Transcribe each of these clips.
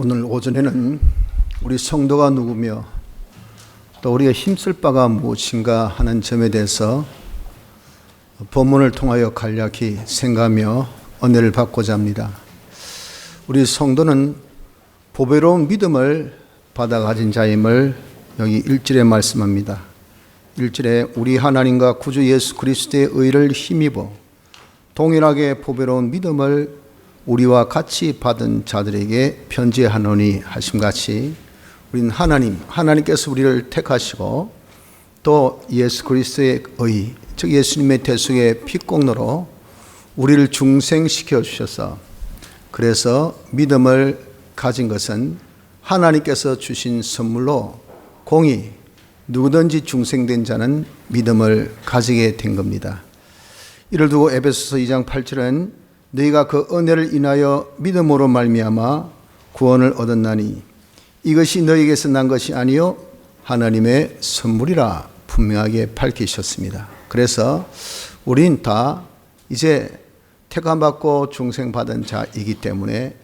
오늘 오전에는 우리 성도가 누구며 또 우리가 힘쓸 바가 무엇인가 하는 점에 대해서 본문을 통하여 간략히 생각하며 은혜를 받고자 합니다. 우리 성도는 보배로운 믿음을 받아 가진 자임을 여기 1절에 말씀합니다. 1절에 우리 하나님과 구주 예수 그리스도의 의를 힘입어 동일하게 보배로운 믿음을 우리와 같이 받은 자들에게 편지하노니 하심같이 우리는 하나님께서 우리를 택하시고 또 예수 그리스도의 의, 즉 예수님의 대속의 피공로로 우리를 중생시켜 주셔서 그래서 믿음을 가진 것은 하나님께서 주신 선물로 공의 누구든지 중생된 자는 믿음을 가지게 된 겁니다. 이를 두고 에베소서 2장 8절은 너희가 그 은혜를 인하여 믿음으로 말미암아 구원을 얻었나니 이것이 너희에게서 난 것이 아니요 하나님의 선물이라 분명하게 밝히셨습니다. 그래서 우린 다 이제 택함받고 중생받은 자이기 때문에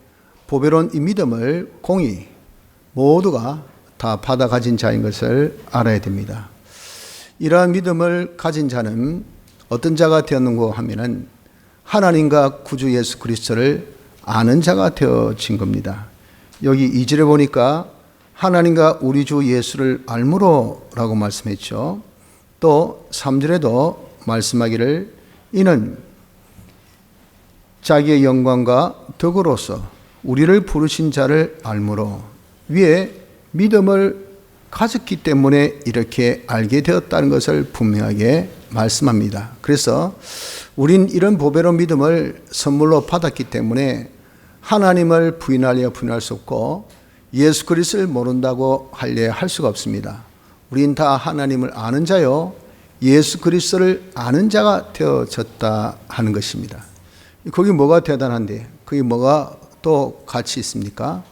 보배로운 이 믿음을 공의 모두가 다 받아 가진 자인 것을 알아야 됩니다. 이러한 믿음을 가진 자는 어떤 자가 되었는고 하면은 하나님과 구주 예수 그리스도를 아는 자가 되어진 겁니다. 여기 2절에 보니까 하나님과 우리 주 예수를 알므로 라고 말씀했죠. 또 3절에도 말씀하기를 이는 자기의 영광과 덕으로서 우리를 부르신 자를 알므로 위에 믿음을 가졌기 때문에 이렇게 알게 되었다는 것을 분명하게 말씀합니다. 그래서 우린 이런 보배로운 믿음을 선물로 받았기 때문에 하나님을 부인하려 부인할 수 없고 예수 그리스도를 모른다고 하려 할 수가 없습니다. 우린 다 하나님을 아는 자요 예수 그리스도를 아는 자가 되어졌다 하는 것입니다. 거기 뭐가 대단한데 거기 뭐가 또 같이 있습니까?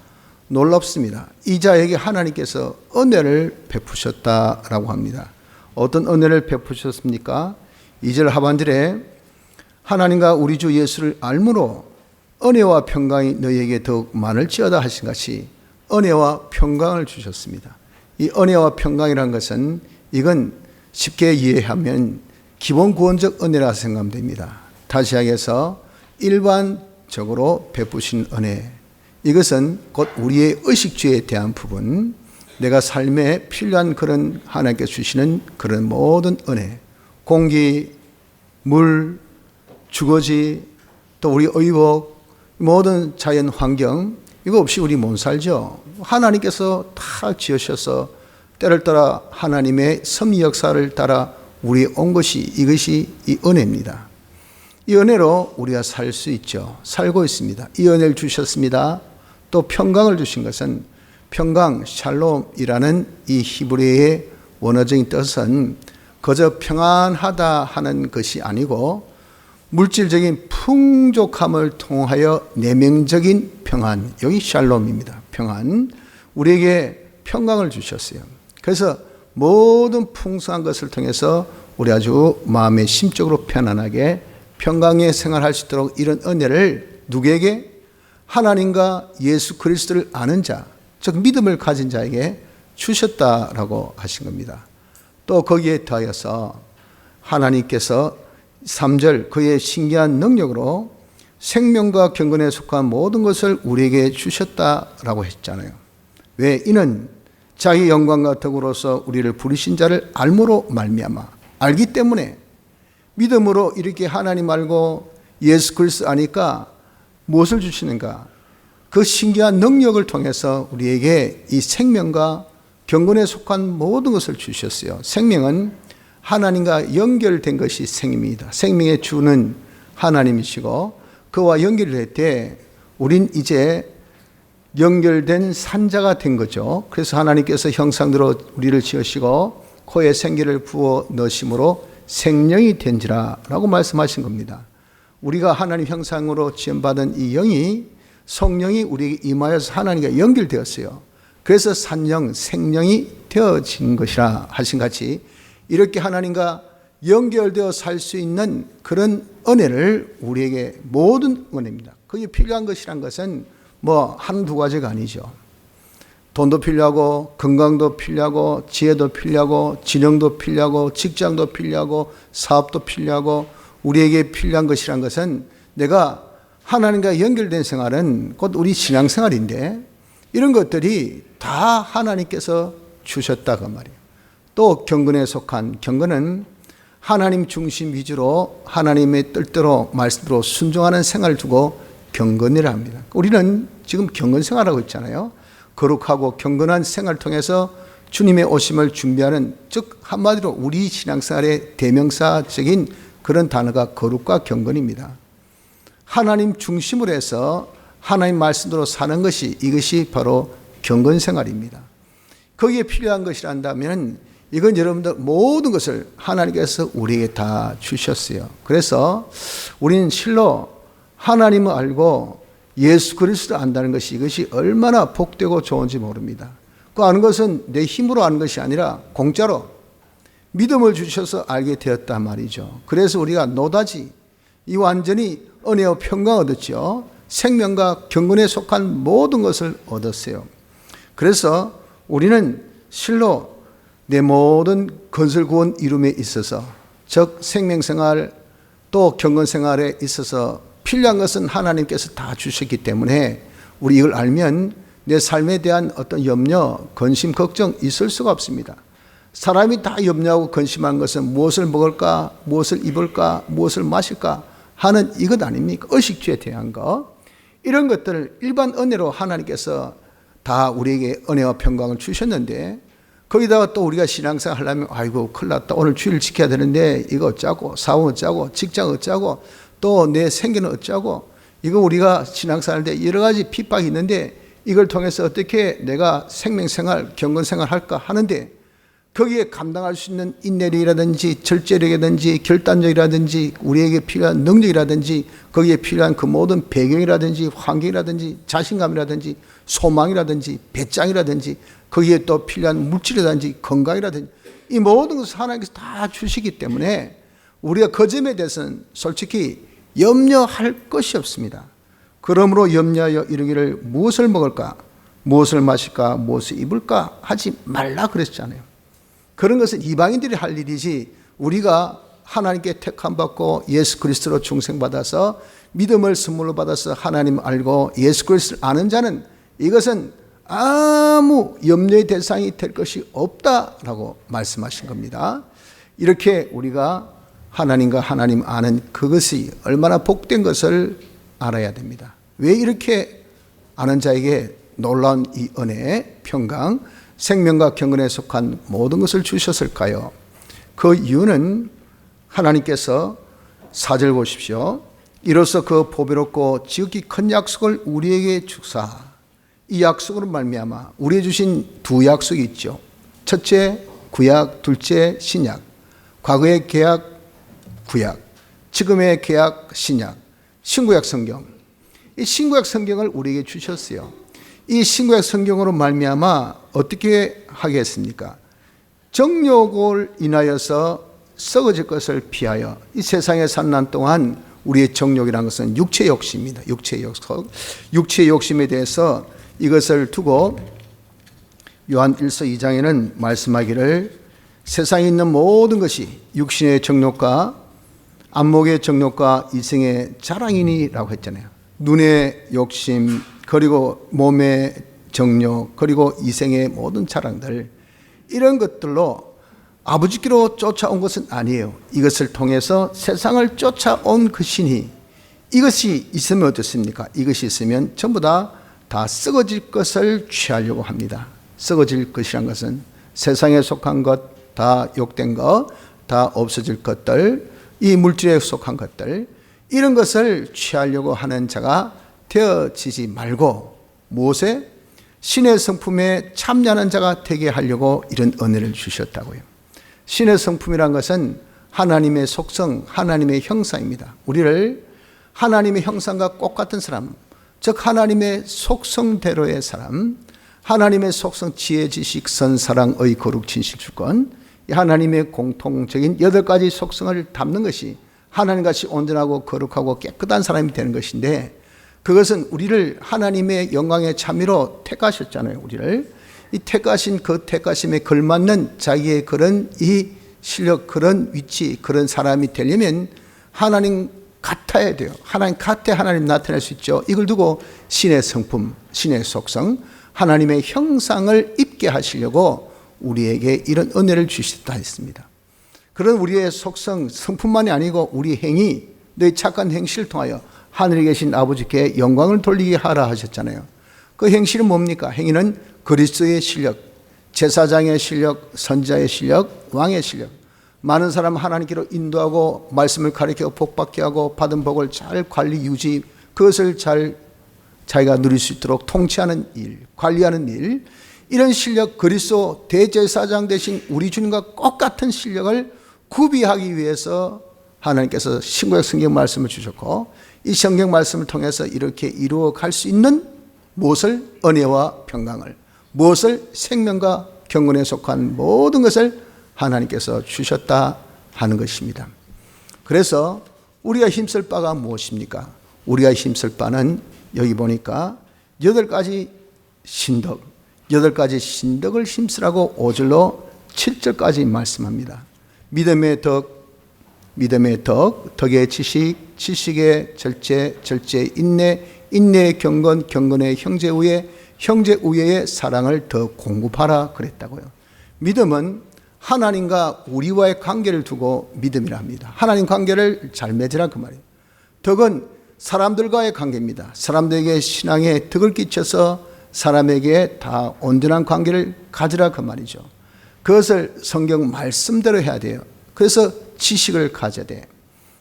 놀랍습니다. 이 자에게 하나님께서 은혜를 베푸셨다라고 합니다. 어떤 은혜를 베푸셨습니까? 2절 하반절에 하나님과 우리 주 예수를 알므로 은혜와 평강이 너희에게 더욱 많을지어다 하신 것이 은혜와 평강을 주셨습니다. 이 은혜와 평강이라는 것은 이건 쉽게 이해하면 기본 구원적 은혜라 생각하면 됩니다. 다시 이야기해서 일반적으로 베푸신 은혜, 이것은 곧 우리의 의식주에 대한 부분, 내가 삶에 필요한 그런 하나님께 주시는 그런 모든 은혜, 공기, 물, 주거지, 또 우리 의복, 모든 자연 환경, 이거 없이 우리 못 살죠. 하나님께서 다 지으셔서 때를 따라 하나님의 섭리 역사를 따라 우리 온 것이 이것이 이 은혜입니다. 이 은혜로 우리가 살 수 있죠. 살고 있습니다. 이 은혜를 주셨습니다. 또 평강을 주신 것은 평강, 샬롬이라는 이 히브리어의 원어적인 뜻은 그저 평안하다 하는 것이 아니고 물질적인 풍족함을 통하여 내면적인 평안, 여기 샬롬입니다. 평안, 우리에게 평강을 주셨어요. 그래서 모든 풍성한 것을 통해서 우리 아주 마음의 심적으로 편안하게 평강의 생활할 수 있도록 이런 은혜를 누구에게? 하나님과 예수 그리스도를 아는 자, 즉 믿음을 가진 자에게 주셨다라고 하신 겁니다. 또 거기에 더하여서 하나님께서 3절 그의 신기한 능력으로 생명과 경건에 속한 모든 것을 우리에게 주셨다라고 했잖아요. 왜? 이는 자기 영광과 덕으로서 우리를 부르신 자를 알므로 말미암아, 알기 때문에 믿음으로 이렇게 하나님 알고 예수 그리스도 아니까 무엇을 주시는가? 그 신기한 능력을 통해서 우리에게 이 생명과 경건에 속한 모든 것을 주셨어요. 생명은 하나님과 연결된 것이 생명입니다. 생명의 주는 하나님이시고 그와 연결이 될 때 우린 이제 연결된 산자가 된 거죠. 그래서 하나님께서 형상대로 우리를 지으시고 코에 생기를 부어 넣으심으로 생명이 된지라 라고 말씀하신 겁니다. 우리가 하나님 형상으로 지음받은 이 영이 성령이 우리에게 임하여서 하나님과 연결되었어요. 그래서 산영, 생명이 되어진 것이라 하신 같이 이렇게 하나님과 연결되어 살 수 있는 그런 은혜를 우리에게 모든 은혜입니다. 그게 필요한 것이란 것은 뭐 한두 가지가 아니죠. 돈도 필요하고 건강도 필요하고 지혜도 필요하고 지능도 필요하고 직장도 필요하고 사업도 필요하고 우리에게 필요한 것이란 것은 내가 하나님과 연결된 생활은 곧 우리 신앙생활인데 이런 것들이 다 하나님께서 주셨다고 말이에요. 또 경건에 속한 경건은 하나님 중심 위주로 하나님의 뜻대로 말씀대로 순종하는 생활을 두고 경건이라 합니다. 우리는 지금 경건 생활하고 있잖아요. 거룩하고 경건한 생활을 통해서 주님의 오심을 준비하는, 즉 한마디로 우리 신앙생활의 대명사적인 그런 단어가 거룩과 경건입니다. 하나님 중심으로 해서 하나님 말씀대로 사는 것이, 이것이 바로 경건 생활입니다. 거기에 필요한 것이란다면 이건 여러분들 모든 것을 하나님께서 우리에게 다 주셨어요. 그래서 우리는 실로 하나님을 알고 예수 그리스도를 안다는 것이, 이것이 얼마나 복되고 좋은지 모릅니다. 그 아는 것은 내 힘으로 아는 것이 아니라 공짜로 믿음을 주셔서 알게 되었단 말이죠. 그래서 우리가 노다지 이 완전히 은혜와 평강 얻었죠. 생명과 경건에 속한 모든 것을 얻었어요. 그래서 우리는 실로 내 모든 건설 구원 이룸에 있어서, 즉 생명생활 또 경건생활에 있어서 필요한 것은 하나님께서 다 주셨기 때문에 우리 이걸 알면 내 삶에 대한 어떤 염려, 근심, 걱정 있을 수가 없습니다. 사람이 다 염려하고 근심하는 것은 무엇을 먹을까, 무엇을 입을까, 무엇을 마실까 하는 이것 아닙니까? 의식주에 대한 거. 이런 것들을 일반 은혜로 하나님께서 다 우리에게 은혜와 평강을 주셨는데, 거기다가 또 우리가 신앙생활 하려면 아이고 큰일 났다, 오늘 주일 지켜야 되는데 이거 어쩌고, 사원 어쩌고, 직장 어쩌고, 또 내 생계는 어쩌고, 이거 우리가 신앙생활 때 여러 가지 핍박이 있는데 이걸 통해서 어떻게 내가 생명생활, 경건생활 할까 하는데, 거기에 감당할 수 있는 인내력이라든지 절제력이라든지 결단력이라든지 우리에게 필요한 능력이라든지 거기에 필요한 그 모든 배경이라든지 환경이라든지 자신감이라든지 소망이라든지 배짱이라든지 거기에 또 필요한 물질이라든지 건강이라든지 이 모든 것을 하나님께서 다 주시기 때문에 우리가 그 점에 대해서는 솔직히 염려할 것이 없습니다. 그러므로 염려하여 이르기를 무엇을 먹을까, 무엇을 마실까, 무엇을 입을까 하지 말라 그랬잖아요. 그런 것은 이방인들이 할 일이지, 우리가 하나님께 택함 받고 예수 그리스도로 중생받아서 믿음을 선물로 받아서 하나님 알고 예수 그리스도를 아는 자는 이것은 아무 염려의 대상이 될 것이 없다라고 말씀하신 겁니다. 이렇게 우리가 하나님과 하나님 아는 그것이 얼마나 복된 것을 알아야 됩니다. 왜 이렇게 아는 자에게 놀라운 이 은혜, 평강, 생명과 경건에 속한 모든 것을 주셨을까요? 그 이유는 하나님께서 4절 보십시오. 이로써 그 보배롭고 지극히 큰 약속을 우리에게 주사, 이 약속으로 말미암아 우리에게 주신 두 약속이 있죠. 첫째 구약, 둘째 신약. 과거의 계약 구약, 지금의 계약 신약, 신구약 성경. 이 신구약 성경을 우리에게 주셨어요. 이 신구약 성경으로 말미암아 어떻게 하겠습니까? 정욕을 인하여서 썩어질 것을 피하여 이 세상에 사는 날 동안 우리의 정욕이라는 것은 육체의 욕심입니다. 육체의 욕심에 대해서 이것을 두고 요한 1서 2장에는 말씀하기를 세상에 있는 모든 것이 육신의 정욕과 안목의 정욕과 이생의 자랑이니라고 했잖아요. 눈의 욕심, 그리고 몸의 정욕, 그리고 이생의 모든 자랑들, 이런 것들로 아버지께로 쫓아온 것은 아니에요. 이것을 통해서 세상을 쫓아온 그 신이, 이것이 있으면 어떻습니까? 이것이 있으면 전부 다 썩어질 것을 취하려고 합니다. 썩어질 것이란 것은 세상에 속한 것, 다 욕된 것, 다 없어질 것들, 이 물질에 속한 것들, 이런 것을 취하려고 하는 자가 되어지지 말고 무엇에? 신의 성품에 참여하는 자가 되게 하려고 이런 은혜를 주셨다고요. 신의 성품이란 것은 하나님의 속성, 하나님의 형상입니다. 우리를 하나님의 형상과 똑같은 사람, 즉 하나님의 속성대로의 사람, 하나님의 속성, 지혜, 지식, 선, 사랑, 의, 거룩, 진실, 주권, 하나님의 공통적인 8가지 속성을 담는 것이 하나님같이 온전하고 거룩하고 깨끗한 사람이 되는 것인데, 그것은 우리를 하나님의 영광의 참여로 택하셨잖아요. 우리를 이 택하신 그 택하심에 걸맞는 자기의 그런 이 실력, 그런 위치, 그런 사람이 되려면 하나님 같아야 돼요. 하나님 같아 하나님 나타낼 수 있죠. 이걸 두고 신의 성품, 신의 속성, 하나님의 형상을 입게 하시려고 우리에게 이런 은혜를 주셨다 했습니다. 그런 우리의 속성, 성품만이 아니고 우리 행위, 너희 착한 행실을 통하여 하늘에 계신 아버지께 영광을 돌리게 하라 하셨잖아요. 그 행실은 뭡니까? 행위는 그리스도의 실력, 제사장의 실력, 선지자의 실력, 왕의 실력. 많은 사람 하나님께로 인도하고 말씀을 가르쳐 복받게 하고 받은 복을 잘 관리 유지, 그것을 잘 자기가 누릴 수 있도록 통치하는 일, 관리하는 일, 이런 실력, 그리스도 대제사장 되신 우리 주님과 똑같은 실력을 구비하기 위해서 하나님께서 신구약 성경 말씀을 주셨고, 이 성경 말씀을 통해서 이렇게 이루어 갈 수 있는 무엇을? 은혜와 평강을, 무엇을? 생명과 경건에 속한 모든 것을 하나님께서 주셨다 하는 것입니다. 그래서 우리가 힘쓸 바가 무엇입니까? 우리가 힘쓸 바는 여기 보니까 8가지 신덕, 8가지 신덕을 힘쓰라고 5절로 7절까지 말씀합니다. 믿음의 덕, 믿음의 덕, 덕의 지식, 지식의 절제, 절제의 인내, 인내의 경건, 경건의 형제 우애, 형제 우애의 사랑을 더 공급하라 그랬다고요. 믿음은 하나님과 우리와의 관계를 두고 믿음이라 합니다. 하나님 관계를 잘 맺으라 그 말이에요. 덕은 사람들과의 관계입니다. 사람들에게 신앙에 덕을 끼쳐서 사람에게 다 온전한 관계를 가지라 그 말이죠. 그것을 성경 말씀대로 해야 돼요. 그래서 지식을 가져야 돼요.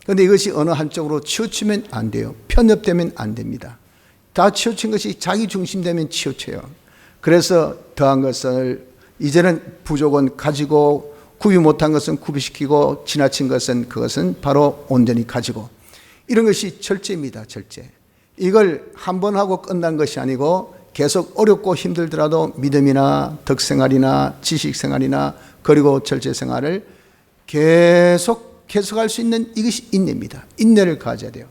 그런데 이것이 어느 한쪽으로 치우치면 안 돼요. 편협되면 안 됩니다. 다 치우친 것이 자기 중심되면 치우쳐요. 그래서 더한 것을 이제는 부족은 가지고, 구비 못한 것은 구비시키고, 지나친 것은 그것은 바로 온전히 가지고, 이런 것이 절제입니다. 절제. 이걸 한 번 하고 끝난 것이 아니고 계속 어렵고 힘들더라도 믿음이나 덕생활이나 지식생활이나 그리고 절제생활을 계속할 수 있는 이것이 인내입니다. 인내를 가져야 돼요.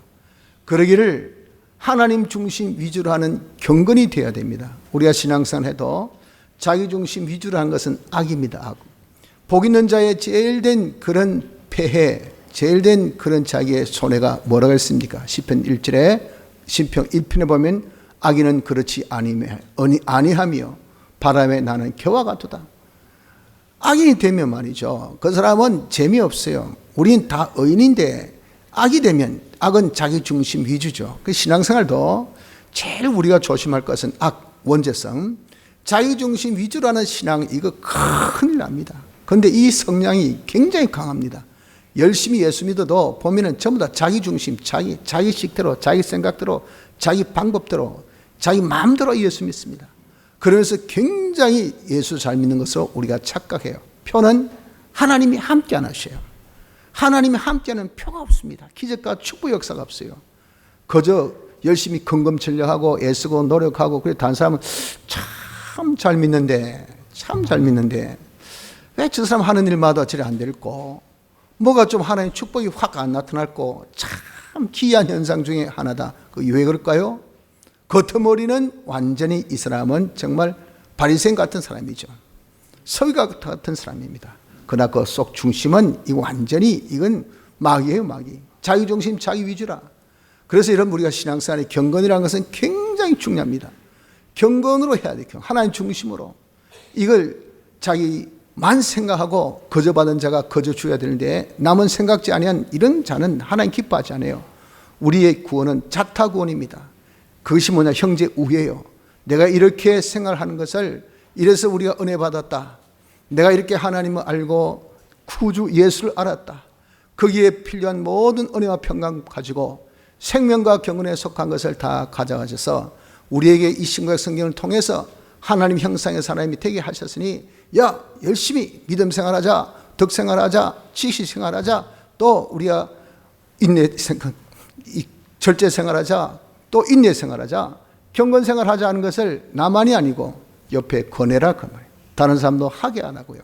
그러기를 하나님 중심 위주로 하는 경건이 되어야 됩니다. 우리가 신앙생활 해도 자기 중심 위주로 하는 것은 악입니다. 악. 복 있는 자의 제일 된 그런 폐해, 제일 된 그런 자기의 손해가 뭐라고 했습니까? 시편 1절에, 시편 1편에 보면 악인은 그렇지 아니하며 바람에 나는 겨와 같도다. 악인이 되면 말이죠, 그 사람은 재미없어요. 우린 다 의인인데 악이 되면, 악은 자기 중심 위주죠. 그 신앙생활도 제일 우리가 조심할 것은 악, 원죄성, 자기 중심 위주로 하는 신앙, 이거 큰일 납니다. 그런데 이 성향이 굉장히 강합니다. 열심히 예수 믿어도 보면은 전부 다 자기 중심, 자기 식대로, 자기 생각대로, 자기 방법대로, 자기 마음대로 예수 믿습니다. 그러면서 굉장히 예수 잘 믿는 것으로 우리가 착각해요. 표는 하나님이 함께 안 하셔요. 하나님이 함께하는 표가 없습니다. 기적과 축복 역사가 없어요. 그저 열심히 근검전력하고 애쓰고 노력하고, 그래 다른 사람은 참 잘 믿는데 왜 저 사람 하는 일마다 저리 안 될고, 뭐가 좀 하나님의 축복이 확 안 나타날고, 참 기이한 현상 중에 하나다. 왜 그럴까요? 겉머리는 완전히 이 사람은 정말 바리새인 같은 사람이죠. 서기관 같은 사람입니다. 그러나 그 속 중심은 이건 마귀예요, 마귀. 자기 중심, 자기 위주라. 그래서 이런 우리가 신앙생활의 경건이라는 것은 굉장히 중요합니다. 경건으로 해야 돼요. 하나님 중심으로. 이걸 자기만 생각하고 거저 받은 자가 거저 줘야 되는데, 남은 생각지 아니한 이런 자는 하나님 기뻐하지 않아요. 우리의 구원은 자타 구원입니다. 그것이 뭐냐? 형제 우애예요. 내가 이렇게 생활하는 것을, 이래서 우리가 은혜 받았다. 내가 이렇게 하나님을 알고 구주 예수를 알았다. 거기에 필요한 모든 은혜와 평강 가지고 생명과 경건에 속한 것을 다 가져가셔서 우리에게 이 신구약 성경을 통해서 하나님 형상의 사람이 되게 하셨으니, 야, 열심히 믿음 생활하자, 덕 생활하자, 지식 생활하자, 또 우리가 인내 생활, 절제 생활하자, 또 인내 생활하자, 경건 생활하자 하는 것을 나만이 아니고 옆에 권해라 그 말이에요. 다른 사람도 하게 안 하고요.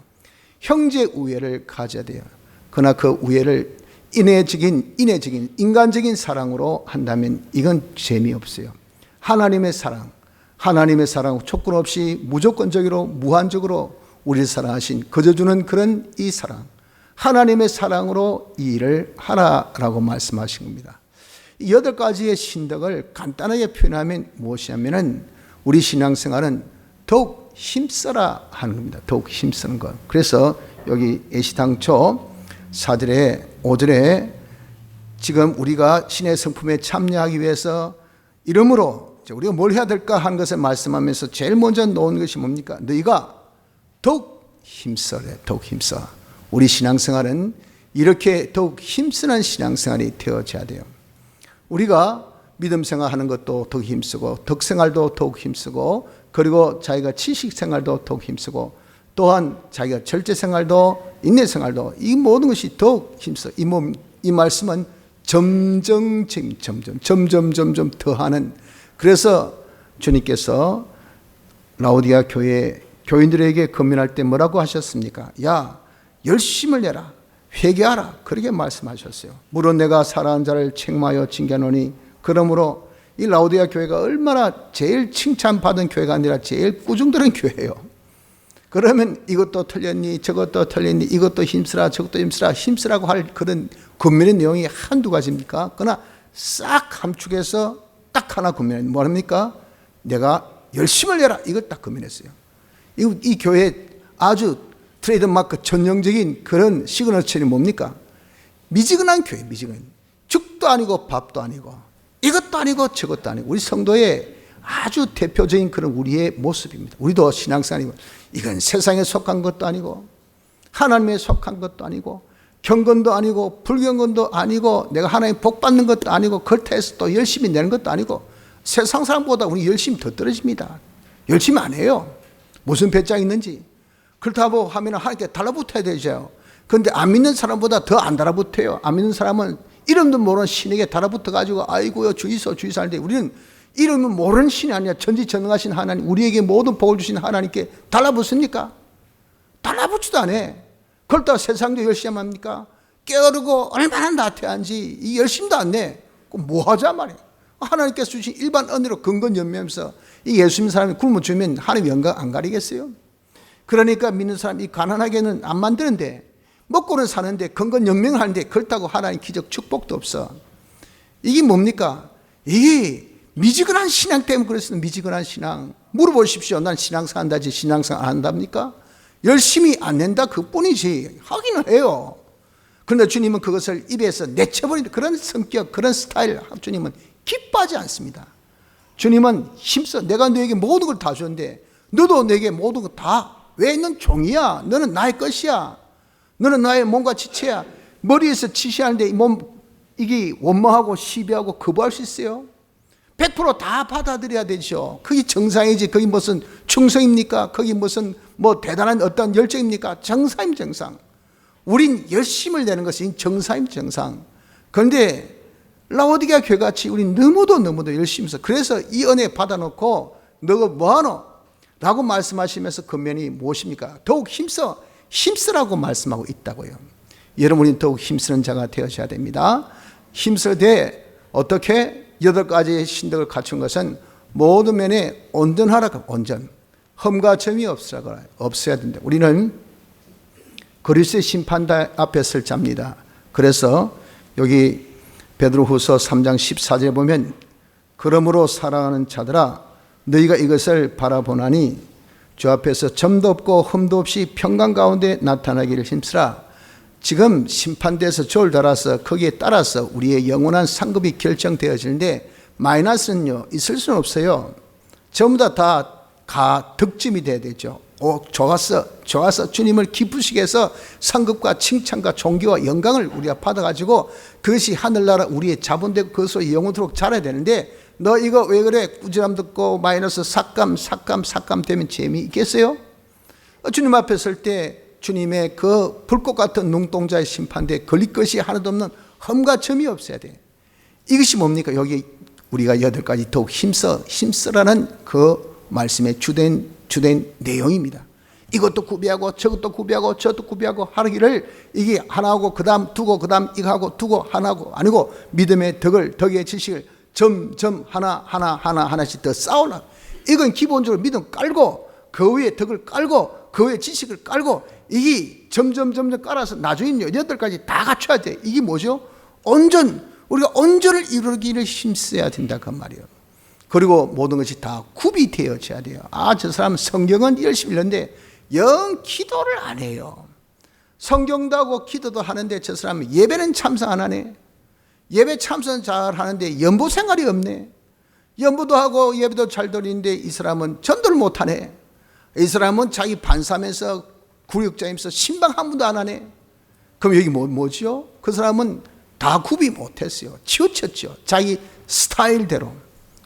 형제 우애를 가져야 돼요. 그러나 그 우애를 인내적인 인간적인 사랑으로 한다면 이건 재미없어요. 하나님의 사랑 조건 없이 무조건적으로 무한적으로 우리를 사랑하신 거저주는 그런 이 사랑, 하나님의 사랑으로 이 일을 하라라고 말씀하신 겁니다. 이 8가지의 신덕을 간단하게 표현하면 무엇이냐면은 우리 신앙생활은 더욱 힘써라 하는 겁니다. 더욱 힘쓰는 것. 그래서 여기 예시당초 4절에 5절에 지금 우리가 신의 성품에 참여하기 위해서 이러므로 우리가 뭘 해야 될까 하는 것을 말씀하면서 제일 먼저 놓은 것이 뭡니까? 너희가 더욱 힘써래. 더욱 힘써. 우리 신앙생활은 이렇게 더욱 힘쓰는 신앙생활이 되어져야 돼요. 우리가 믿음 생활하는 것도 더욱 힘쓰고 덕생활도 더욱 힘쓰고 그리고 자기가 지식생활도 더욱 힘쓰고 또한 자기가 절제생활도 인내생활도 이 모든 것이 더욱 힘써. 이 말씀은 점점 더하는. 그래서 주님께서 라오디아 교회 교인들에게 권면할 때 뭐라고 하셨습니까? 야, 열심을 내라, 회개하라, 그렇게 말씀하셨어요. 물론 내가 사랑하는 자를 책망하여 징계하노니, 그러므로 이 라오디아 교회가 얼마나 제일 칭찬받은 교회가 아니라 제일 꾸중들은 교회예요. 그러면 이것도 틀렸니, 저것도 틀렸니, 이것도 힘쓰라, 저것도 힘쓰라고 할 그런 권면의 내용이 한두 가지입니까? 그러나 싹 함축해서 딱 하나 권면했는데 뭐합니까? 내가 열심을 내라, 이걸 딱 권면했어요. 이 교회 아주 트레이드마크 전형적인 그런 시그너처이 뭡니까? 미지근한 교회, 미지근. 죽도 아니고 밥도 아니고 이것도 아니고 저것도 아니고 우리 성도의 아주 대표적인 그런 우리의 모습입니다. 우리도 신앙생활이고 이건 세상에 속한 것도 아니고 하나님에 속한 것도 아니고 경건도 아니고 불경건도 아니고 내가 하나님 복 받는 것도 아니고 그렇다해서 또 열심히 내는 것도 아니고 세상 사람보다 우리 열심히 더 떨어집니다. 열심히 안 해요. 무슨 배짱이 있는지. 그렇다고 하면 하나님께 달라붙어야 되죠. 그런데 안 믿는 사람보다 더 안 달라붙어요. 안 믿는 사람은 이름도 모르는 신에게 달라붙어가지고 아이고요 주의소 하는데 우리는 이름은 모르는 신이 아니라 전지전능하신 하나님, 우리에게 모든 복을 주신 하나님께 달라붙습니까? 달라붙지도 않아. 그렇다고 세상도 열심히 합니까? 깨어르고 얼마나 나태한지 이 열심도 안 내. 그럼 뭐 하자 말이야. 하나님께서 주신 일반 은혜로 근근연면하면서 이 예수 믿는 사람이 굶어 주면 하나님 영광 안 가리겠어요? 그러니까 믿는 사람이 가난하게는 안 만드는데 먹고는 사는데 근근연명을 하는데 그렇다고 하나님 기적 축복도 없어. 이게 뭡니까? 이게 미지근한 신앙 때문에 그랬어요. 미지근한 신앙. 물어보십시오. 난 신앙생활 한다지 신앙생활 안 한답니까? 열심히 안 낸다 그뿐이지. 하기는 해요. 그런데 주님은 그것을 입에서 내쳐버리는 그런 성격, 그런 스타일 주님은 기뻐하지 않습니다. 주님은 힘써. 내가 너에게 모든 걸 다 줬는데 너도 내게 모든 걸 다. 왜? 넌 종이야. 너는 나의 것이야. 너는 나의 몸과 지체야. 머리에서 치시하는데 이게 원망하고 시비하고 거부할 수 있어요? 100% 받아들여야 되죠. 그게 정상이지. 그게 무슨 충성입니까? 그게 무슨 대단한 어떤 열정입니까? 정상입니다, 정상. 우린 열심을 내는 것이 정상입니다, 정상. 그런데 라오디게아 교회같이 우린 너무도 열심히 해서 그래서 이 은혜 받아놓고 너가 뭐하노? 라고 말씀하시면서 권면이 무엇입니까? 더욱 힘쓰라고 말씀하고 있다고요. 여러분이 더욱 힘쓰는 자가 되어셔야 됩니다. 힘쓸 때 어떻게? 8가지의 신덕을 갖춘 것은 모든 면에 온전하라. 온전. 흠과 점이 없어야 된다. 우리는 그리스도의 심판대 앞에 설 자입니다. 그래서 여기 베드로후서 3장 14절에 보면 그러므로 사랑하는 자들아 너희가 이것을 바라보나니 주 앞에서 점도 없고 흠도 없이 평강 가운데 나타나기를 힘쓰라. 지금 심판대에서 조를 달아서 거기에 따라서 우리의 영원한 상급이 결정되어지는데 마이너스는요 있을 수는 없어요. 전부 다 득점이 돼야 되죠. 좋았어. 주님을 기쁘시게 해서 상급과 칭찬과 존귀와 영광을 우리가 받아가지고 그것이 하늘나라 우리의 자본되고 그것으로 영원토록 자라야 되는데 너 이거 왜 그래? 꾸지람 듣고 마이너스 삭감 되면 재미있겠어요? 주님 앞에 설 때 주님의 그 불꽃 같은 눈동자의 심판대에 걸릴 것이 하나도 없는 흠과 점이 없어야 돼. 이것이 뭡니까? 여기 우리가 8가지 더욱 힘쓰라는 그 말씀의 주된 내용입니다. 이것도 구비하고 저것도 구비하고 저것도 구비하고 하기를 이게 하나하고 그 다음 두고 그 다음 이거 하고 두고 하나고 아니고 믿음의 덕의 지식을 점점 하나씩 더 쌓으라. 이건 기본적으로 믿음 깔고 그 위에 덕을 깔고 그 위에 지식을 깔고 이게 점점 깔아서 나중에는 8가지 다 갖춰야 돼. 이게 뭐죠? 우리가 온전을 이루기를 힘써야 된다 그 말이에요. 그리고 모든 것이 다 구비되어져야 돼요. 저 사람 성경은 열심히 읽는데 영 기도를 안 해요. 성경도 하고 기도도 하는데 저 사람은 예배는 참석 안 하네. 예배 참석 잘 하는데 연보 생활이 없네. 연보도 하고 예배도 잘 드리는데 이 사람은 전도를 못 하네. 이 사람은 자기 반사면서 구역자면서 신방 한 번도 안 하네. 그럼 여기 뭐죠? 그 사람은 다 구비 못했어요. 치우쳤죠. 자기 스타일대로.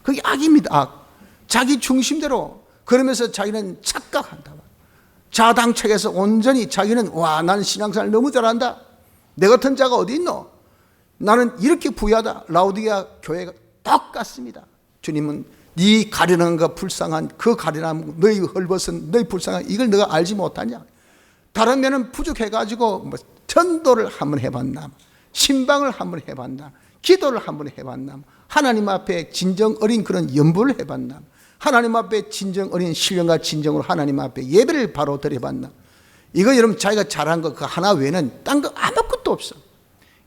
그게 악입니다. 악. 자기 중심대로. 그러면서 자기는 착각한다. 자당책에서 온전히 자기는 나는 신앙생활 너무 잘한다. 내 같은 자가 어디 있노? 나는 이렇게 부유하다. 라우디게아 교회가 똑같습니다. 주님은 네 가련한가 불쌍한 그 가련함, 너희 헐벗은 너희 불쌍한 이걸 너가 알지 못하냐? 다른 면은 부족해가지고 전도를 한번 해봤나? 신방을 한번 해봤나? 기도를 한번 해봤나? 하나님 앞에 진정 어린 그런 연부를 해봤나? 하나님 앞에 진정 어린 신령과 진정으로 하나님 앞에 예배를 바로 드려봤나? 이거 여러분 자기가 잘한 거 그 하나 외에는 딴 거 아무것도 없어.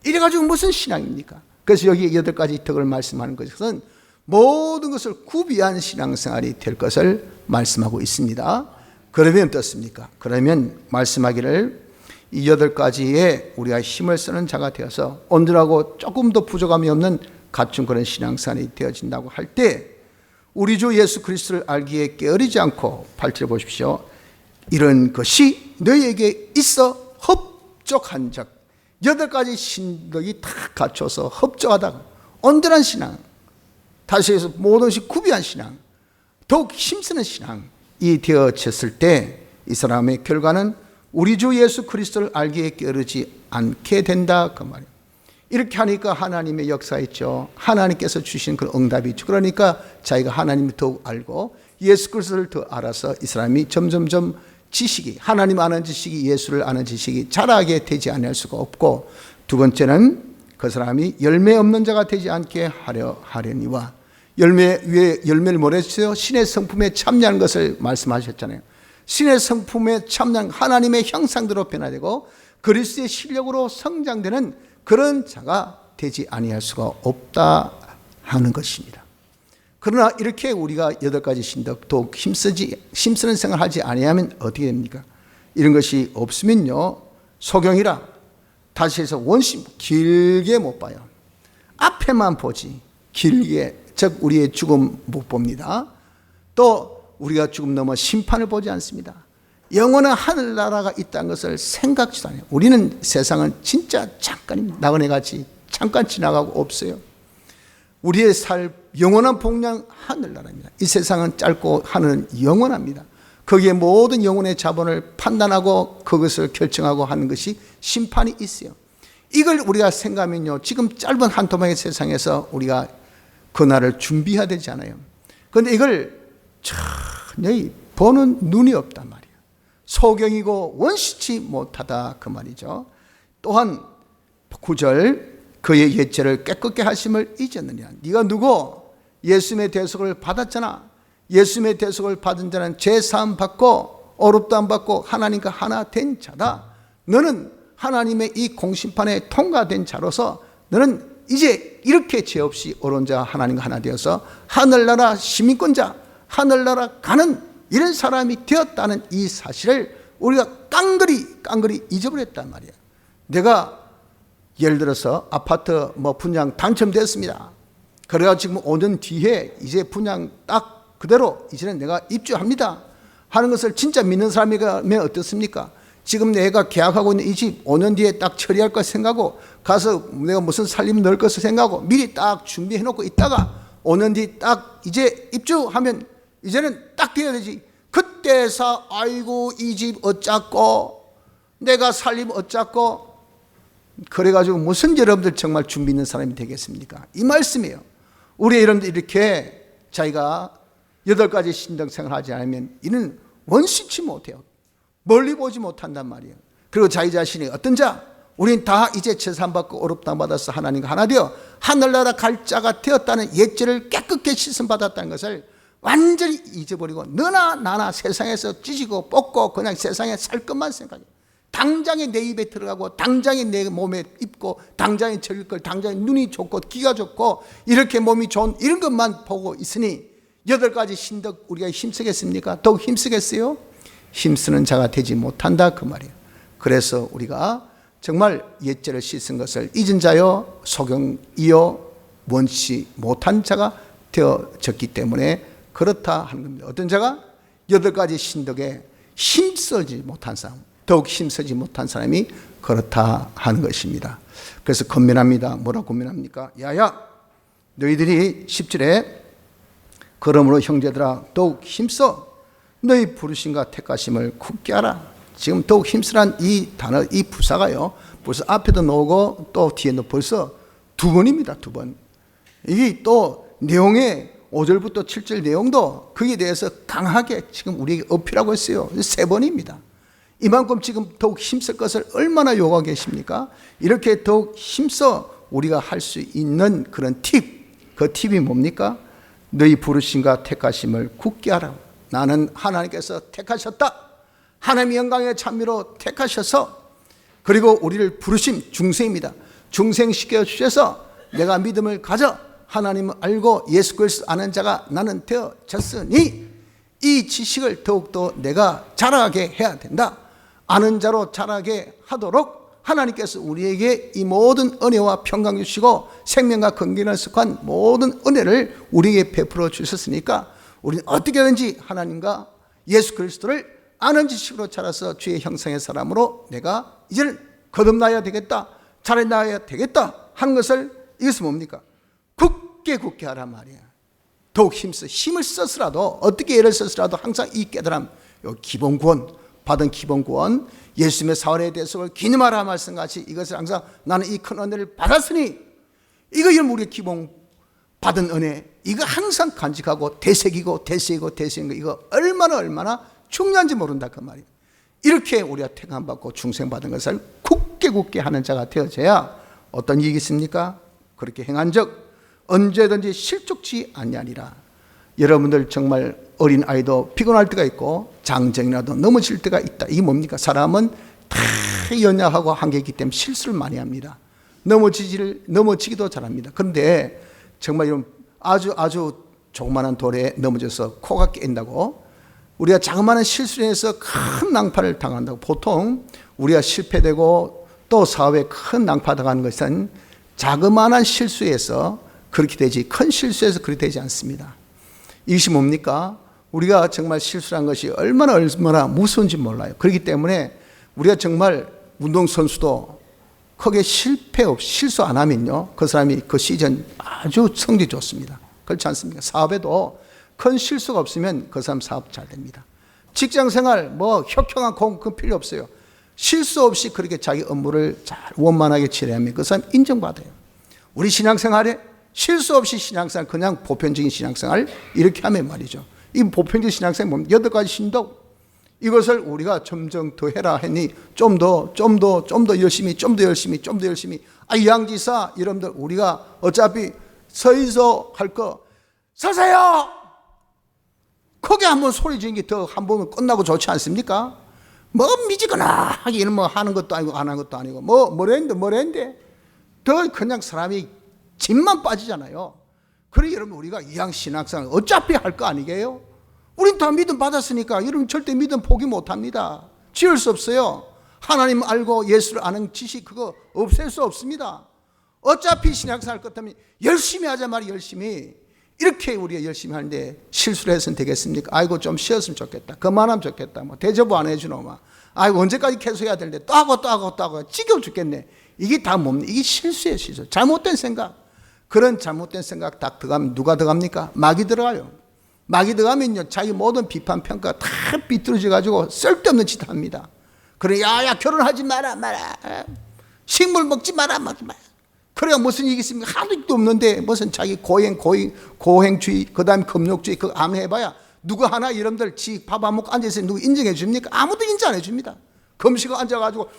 이래가지고 무슨 신앙입니까? 그래서 여기 8가지 덕을 말씀하는 것은 모든 것을 구비한 신앙생활이 될 것을 말씀하고 있습니다. 그러면 어떻습니까? 그러면 말씀하기를 이 8가지에 우리가 힘을 쓰는 자가 되어서 온전하고 조금도 부족함이 없는 갖춘 그런 신앙생활이 되어진다고 할 때 우리 주 예수 그리스도를 알기에 게으르지 않고 8절 보십시오. 이런 것이 너희에게 있어 흡족한 적 8가지 신덕이 다 갖춰서 흡족하다. 온전한 신앙, 다시 해서 모든 것이 구비한 신앙, 더욱 힘쓰는 신앙이 되어졌을 때 이 사람의 결과는 우리 주 예수 그리스도를 알기에 게으르지 않게 된다 그 말이에요. 이렇게 하니까 하나님의 역사 있죠. 하나님께서 주신 그 응답이 있죠. 그러니까 자기가 하나님을 더욱 알고 예수 그리스도를 더 알아서 이 사람이 점점점 지식이, 하나님 아는 지식이, 예수를 아는 지식이 자라게 되지 않을 수가 없고, 두 번째는 그 사람이 열매 없는 자가 되지 않게 하려니와, 열매 위에 열매를 뭐랬어요? 신의 성품에 참여하는 것을 말씀하셨잖아요. 신의 성품에 참여한 하나님의 형상대로 변화되고 그리스도의 실력으로 성장되는 그런 자가 되지 아니할 수가 없다 하는 것입니다. 그러나 이렇게 우리가 8가지 신덕 더욱 힘쓰는 생활을 하지 아니하면 어떻게 됩니까? 이런 것이 없으면요, 소경이라, 다시 해서 원심 길게 못 봐요. 앞에만 보지 길게, 즉 우리의 죽음 못 봅니다. 또 우리가 죽음 넘어 심판을 보지 않습니다. 영원한 하늘나라가 있다는 것을 생각지도 않아요. 우리는 세상은 진짜 잠깐입니다. 나그네같이 잠깐 지나가고 없어요. 우리의 영원한 복량 하늘나라입니다. 이 세상은 짧고 하늘은 영원합니다. 거기에 모든 영혼의 자본을 판단하고 그것을 결정하고 하는 것이 심판이 있어요. 이걸 우리가 생각하면요, 지금 짧은 한 토막의 세상에서 우리가 그날을 준비해야 되지 않아요. 그런데 이걸 전혀 보는 눈이 없단 말이에요. 소경이고 원시치 못하다 그 말이죠. 또한 9절, 그의 옛죄를 깨끗게 하심을 잊었느냐. 네가 누구? 예수님의 대속을 받았잖아. 예수님의 대속을 받은 자는 죄사함 받고 어렵도 안 받고 하나님과 하나 된 자다. 너는 하나님의 이 공심판에 통과된 자로서 너는 이제 이렇게 죄 없이 어려운 자 하나님과 하나 되어서 하늘나라 시민권자, 하늘나라 가는 이런 사람이 되었다는 이 사실을 우리가 깡그리 잊어버렸단 말이야. 내가 예를 들어서 아파트 분양 당첨됐습니다. 그래가 지금 5년 뒤에 이제 분양 딱 그대로 이제는 내가 입주합니다 하는 것을 진짜 믿는 사람이면 어떻습니까? 지금 내가 계약하고 있는 이 집 5년 뒤에 딱 처리할 것 생각하고 가서 내가 무슨 살림 넣을 것을 생각하고 미리 딱 준비해 놓고 있다가 5년 뒤 딱 이제 입주하면 이제는 딱 돼야 되지. 그때서 아이고 이 집 어쩌고 내가 살림 어쩌고, 그래가지고 무슨 여러분들 정말 준비 있는 사람이 되겠습니까? 이 말씀이에요. 우리 여러분들 이렇게 자기가 8가지 신앙생활을 하지 않으면 이는 원시치 못해요. 멀리 보지 못한단 말이에요. 그리고 자기 자신이 어떤 자? 우린 다 이제 제사함받고 어렵다 받아서 하나님과 하나 되어 하늘나라 갈 자가 되었다는 옛죄를 깨끗게 씻음받았다는 것을 완전히 잊어버리고 너나 나나 세상에서 찢고 뽑고 그냥 세상에 살 것만 생각해요. 당장에 내 입에 들어가고 당장에 내 몸에 입고 당장에 즐길 걸 당장에 눈이 좋고 귀가 좋고 이렇게 몸이 좋은 이런 것만 보고 있으니 8가지 신덕 우리가 힘쓰겠습니까? 더욱 힘쓰겠어요? 힘쓰는 자가 되지 못한다 그 말이에요. 그래서 우리가 정말 옛죄를 씻은 것을 잊은 자여 소경이여 원치 못한 자가 되어졌기 때문에 그렇다 하는 겁니다. 어떤 자가 8가지 신덕에 힘쓰지 못한 사람, 더욱 힘쓰지 못한 사람이 그렇다 하는 것입니다. 그래서 건면합니다. 뭐라고 건면합니까? 야야 너희들이 10절에 그러므로 형제들아 더욱 힘써 너희 부르심과 택하심을 굳게 하라. 지금 더욱 힘쓰란 이 단어, 이 부사가요 벌써 앞에도 나오고 또 뒤에도 벌써 2번입니다. 2번. 이게 또 내용에 5절부터 7절 내용도 거기에 대해서 강하게 지금 우리에게 어필하고 있어요. 3번입니다. 이만큼 지금 더욱 힘쓸 것을 얼마나 요구하고 계십니까? 이렇게 더욱 힘써 우리가 할 수 있는 그런 팁, 그 팁이 뭡니까? 너희 부르심과 택하심을 굳게 하라. 나는 하나님께서 택하셨다. 하나님의 영광의 찬미로 택하셔서 그리고 우리를 부르심 중생입니다. 중생시켜 주셔서 내가 믿음을 가져 하나님을 알고 예수 그리스도 아는 자가 나는 되어졌으니 이 지식을 더욱더 내가 자라게 해야 된다. 아는 자로 자라게 하도록 하나님께서 우리에게 이 모든 은혜와 평강 주시고 생명과 건강을 속한 모든 은혜를 우리에게 베풀어 주셨으니까 우리는 어떻게든지 하나님과 예수 그리스도를 아는 지식으로 자라서 주의 형상의 사람으로 내가 이제는 거듭나야 되겠다, 자라나야 되겠다 하는 것을 이것은 뭡니까? 굳게 하란 말이야. 더욱 힘을 써서라도 어떻게 애를 써서라도 항상 이 깨달음, 요 기본 구원, 받은 기본 구원, 예수님의 사원에 대해서 기념하라 말씀같이 이것을 항상 나는 이 큰 은혜를 받았으니 이거 우리의 기본 받은 은혜, 이거 항상 간직하고 되새기고 이거 얼마나 중요한지 모른다 그 말이에요. 이렇게 우리가 택함받고 중생받은 것을 굳게 하는 자가 되어져야 어떤 이익이 있습니까? 그렇게 행한 적 언제든지 실족치 아니하리라. 여러분들 정말 어린아이도 피곤할 때가 있고 장정이라도 넘어질 때가 있다. 이게 뭡니까? 사람은 다 연약하고 한계 있기 때문에 실수를 많이 합니다. 넘어지기도 잘합니다. 그런데 정말 이런 아주 조그마한 돌에 넘어져서 코가 깨인다고 우리가 자그마한 실수로 해서 큰 낭파를 당한다고. 보통 우리가 실패되고 또 사업에 큰 낭파 당하는 것은 자그마한 실수에서 그렇게 되지 큰 실수에서 그렇게 되지 않습니다. 이것이 뭡니까? 우리가 정말 실수한 것이 얼마나 무서운지 몰라요. 그렇기 때문에 우리가 정말 운동선수도 크게 실패 없이 실수 안 하면요 그 사람이 그 시즌 아주 성적이 좋습니다. 그렇지 않습니까? 사업에도 큰 실수가 없으면 그 사람 사업 잘 됩니다. 직장생활 혁혁한 그 필요 없어요. 실수 없이 그렇게 자기 업무를 잘 원만하게 처리하면 그 사람 인정받아요. 우리 신앙생활에 실수 없이 신앙생활, 그냥 보편적인 신앙생활 이렇게 하면 말이죠. 이 보편적인 신앙생활 보면 8가지 신덕, 이것을 우리가 점점 더 해라 했니 좀 더 열심히 양지사 여러분들 우리가 어차피 서서 할 거 서세요. 크게 한번 소리 지르는 게 더 한 번은 끝나고 좋지 않습니까? 미지근하게 이런 하는 것도 아니고 안 하는 것도 아니고 뭐랬는데 더 그냥 사람이 짐만 빠지잖아요. 그래 여러분 우리가 이왕 신앙생활 어차피 할 거 아니게요? 우린 다 믿음 받았으니까 여러분 절대 믿음 포기 못합니다. 지을 수 없어요. 하나님 알고 예수를 아는 지식 그거 없앨 수 없습니다. 어차피 신앙생활 할 것 때문에 열심히 하자 말이 열심히. 이렇게 우리가 열심히 하는데 실수를 해서는 되겠습니까? 아이고 좀 쉬었으면 좋겠다. 그만하면 좋겠다. 대접을 안 해주노. 아이고 언제까지 계속 해야 되는데 또 하고 지겨워 죽겠네. 이게 다 뭡니까? 이게 실수예요. 실수. 잘못된 생각. 그런 잘못된 생각 딱 들어가면 누가 들어갑니까? 마귀 들어가요. 마귀 들어가면요 자기 모든 비판 평가 다 비뚤어져 가지고 쓸데없는 짓 합니다. 그래 야야 결혼하지 마라 식물 먹지 마라. 그래야 무슨 이익이 있습니까? 하나도 없는데 무슨 자기 고행주의 그 다음에 금욕주의 그거 아무 해봐야 누구 하나 여러분들 지 밥 안 먹고 앉아있어요. 누구 인정해 줍니까? 아무도 인정 안 해줍니다. 금식을 앉아가지고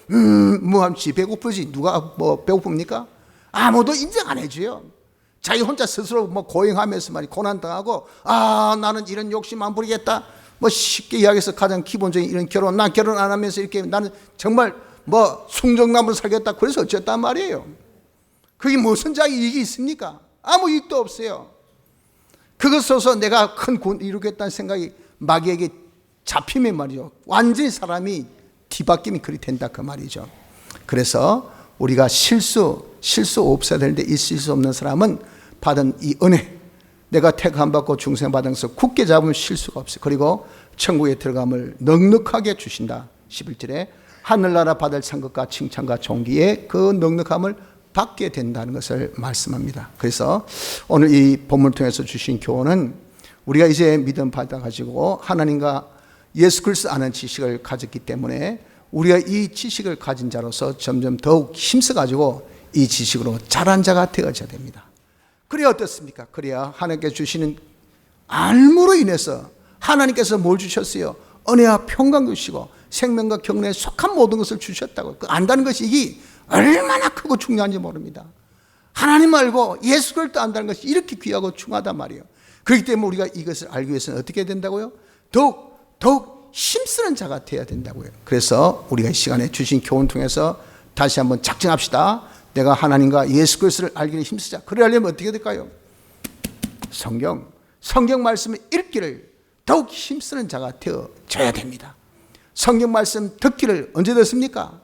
지 배고프지 누가 뭐 배고픕니까? 아무도 인정 안 해줘요. 자기 혼자 스스로 뭐 고행하면서 말이 고난당하고 나는 이런 욕심 안 부리겠다. 뭐 쉽게 이야기해서 가장 기본적인 이런 난 결혼 안 하면서 이렇게 나는 정말 뭐 숭정남으로 살겠다. 그래서 어쨌단 말이에요. 그게 무슨 자기 이익이 있습니까? 아무 이익도 없어요. 그것으로서 내가 큰 군 이루겠다는 생각이 마귀에게 잡히면 말이죠. 완전히 사람이 뒤바뀜이 그리 된다 그 말이죠. 그래서 우리가 실수 없어야 되는데 있을 수 없는 사람은 받은 이 은혜, 내가 택함 받고 중생 받으면서 굳게 잡으면 실수가 없어요. 그리고 천국에 들어감을 넉넉하게 주신다. 11절에 하늘나라 받을 상급과 칭찬과 존귀의 그 넉넉함을 받게 된다는 것을 말씀합니다. 그래서 오늘 이 본문을 통해서 주신 교훈은 우리가 이제 믿음 받아가지고 하나님과 예수 그리스도 아는 지식을 가졌기 때문에 우리가 이 지식을 가진 자로서 점점 더욱 힘써가지고 이 지식으로 자란 자가 되어져야 됩니다. 그래야 어떻습니까? 그래야 하나님께서 주시는 알므로 인해서 하나님께서 뭘 주셨어요? 은혜와 평강 주시고 생명과 경륜에 속한 모든 것을 주셨다고. 그 안다는 것이 이게 얼마나 크고 중요한지 모릅니다. 하나님 알고 예수 그리스도 안다는 것이 이렇게 귀하고 중요하단 말이에요. 그렇기 때문에 우리가 이것을 알기 위해서는 어떻게 된다고요? 더욱 힘쓰는 자가 되어야 된다고요. 그래서 우리가 이 시간에 주신 교훈 통해서 다시 한번 작정합시다. 내가 하나님과 예수 그리스도를 알기를 힘쓰자. 그러려면 어떻게 될까요? 성경 말씀을 읽기를 더욱 힘쓰는 자가 되어져야 됩니다. 성경 말씀 듣기를 언제 듣습니까?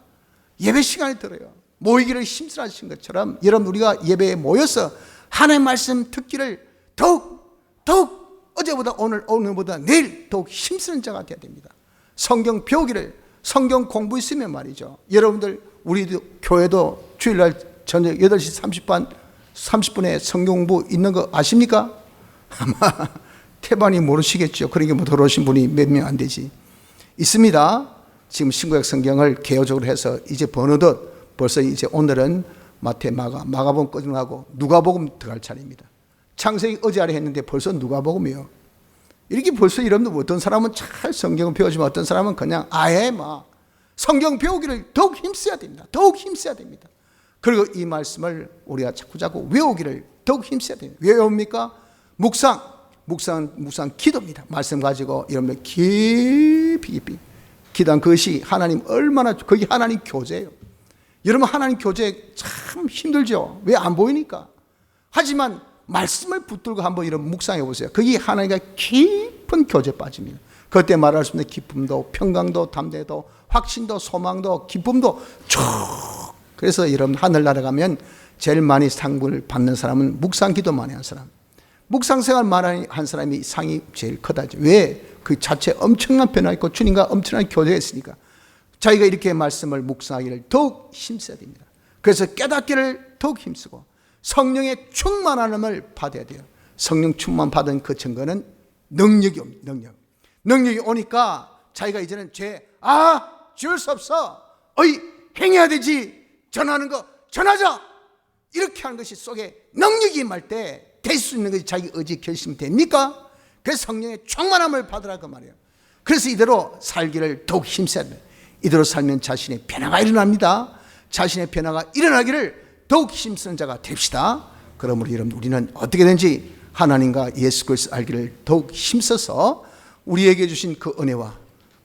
예배 시간에 들어요. 모이기를 힘쓰라신 것처럼 여러분 우리가 예배에 모여서 하나님의 말씀 듣기를 더욱 어제보다 오늘보다 내일 더욱 힘쓰는 자가 되어야 됩니다. 성경 배우기를 성경 공부 있으면 말이죠. 여러분들 우리도 교회도 주일날 저녁 8시 30분에 성경 공부 있는 거 아십니까? 아마 태반이 모르시겠죠. 그러니까 뭐 들어오신 분이 몇 명 안 되지. 있습니다. 지금 신구약 성경을 개요적으로 해서 이제 버느덧 벌써 이제 오늘은 마태, 마가복음 끝나고 누가복음 들어갈 차례입니다. 창세기 어제 아래 했는데 벌써 누가복음이요. 이렇게 벌써 이러면 어떤 사람은 잘 성경을 배우지만 어떤 사람은 그냥 아예 막 성경 배우기를 더욱 힘써야 됩니다. 더욱 힘써야 됩니다. 그리고 이 말씀을 우리가 자꾸 외우기를 더욱 힘써야 됩니다. 왜 외웁니까? 묵상 기도입니다. 말씀 가지고 여러분들 깊이 기도한 그것이 하나님 얼마나 그게 하나님 교제예요. 여러분 하나님 교제 참 힘들죠. 왜 안 보이니까. 하지만 말씀을 붙들고 한번 이런 묵상해 보세요. 그게 하나님과 깊은 교제에 빠집니다. 그때 말할 수 있는 기쁨도 평강도 담대도 확신도 소망도 기쁨도 쭉. 그래서 여러분 하늘나라 가면 제일 많이 상을 받는 사람은 묵상 기도 많이 한 사람. 묵상 생활 많이 한 사람이 상이 제일 크다죠. 왜? 그 자체 엄청난 변화 있고 주님과 엄청난 교제가 있으니까 자기가 이렇게 말씀을 묵상하기를 더욱 힘써야 됩니다. 그래서 깨닫기를 더욱 힘쓰고 성령의 충만함을 받아야 돼요. 성령 충만 받은 그 증거는 능력이 옵니다. 능력이 오니까 자기가 이제는 지을 수 없어. 행해야 되지. 전하는 거 전하자. 이렇게 하는 것이 속에 능력이 임할 때 될 수 있는 것이 자기 의지 결심 됩니까? 그래서 성령의 충만함을 받으라 그 말이에요. 그래서 이대로 살기를 더욱 힘써야 돼요. 이대로 살면 자신의 변화가 일어납니다. 자신의 변화가 일어나기를 더욱 힘쓰는 자가 됩시다. 그러므로 여러분 우리는 어떻게 된지 하나님과 예수 그리스도 알기를 더욱 힘써서 우리에게 주신 그 은혜와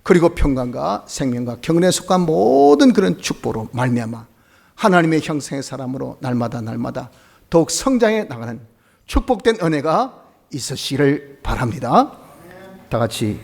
그리고 평강과 생명과 경륜에 속한 모든 그런 축복으로 말미암아 하나님의 형상의 사람으로 날마다 더욱 성장해 나가는 축복된 은혜가 있으시기를 바랍니다. 다 같이